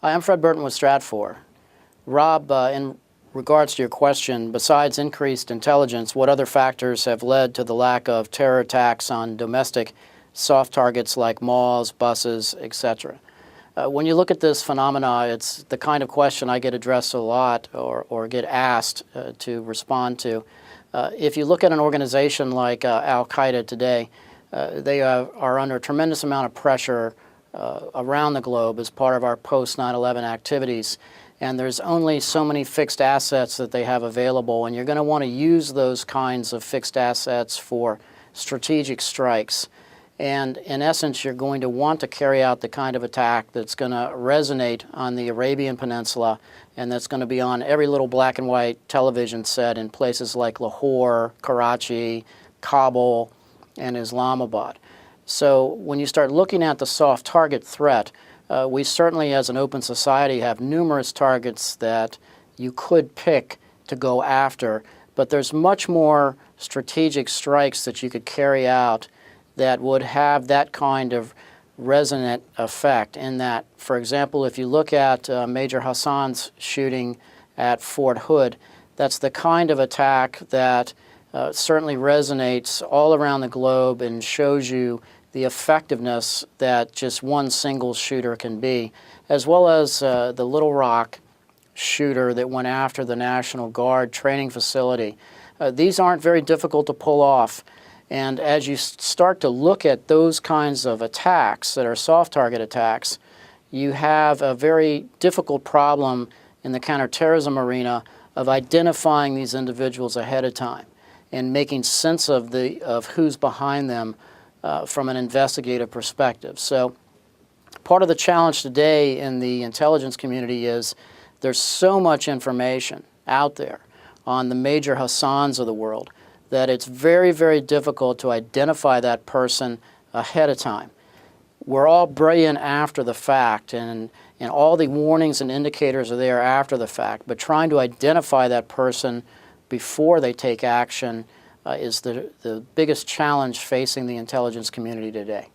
Hi, I'm Fred Burton with Stratfor. Rob, in regards to your question, besides increased intelligence, what other factors have led to the lack of terror attacks on domestic soft targets like malls, buses, etc.? When you look at this phenomena, it's the kind of question I get addressed a lot or get asked to respond to. If you look at an organization like Al-Qaeda today, they are under a tremendous amount of pressure around the globe as part of our post-9/11 activities. And there's only so many fixed assets that they have available, and you're going to want to use those kinds of fixed assets for strategic strikes. And in essence, you're going to want to carry out the kind of attack that's going to resonate on the Arabian Peninsula and that's going to be on every little black and white television set in places like Lahore, Karachi, Kabul, and Islamabad. So when you start looking at the soft target threat, we certainly as an open society have numerous targets that you could pick to go after, but there's much more strategic strikes that you could carry out that would have that kind of resonant effect in that, for example, if you look at Major Hassan's shooting at Fort Hood, that's the kind of attack that certainly resonates all around the globe and shows you the effectiveness that just one single shooter can be, as well as the Little Rock shooter that went after the National Guard training facility. These aren't very difficult to pull off. And as you start to look at those kinds of attacks that are soft target attacks, you have a very difficult problem in the counterterrorism arena of identifying these individuals ahead of time and making sense of who's behind them from an investigative perspective. So part of the challenge today in the intelligence community is there's so much information out there on the Major Hassans of the world that it's very, very difficult to identify that person ahead of time. We're all brilliant after the fact, and all the warnings and indicators are there after the fact, but trying to identify that person before they take action is the biggest challenge facing the intelligence community today.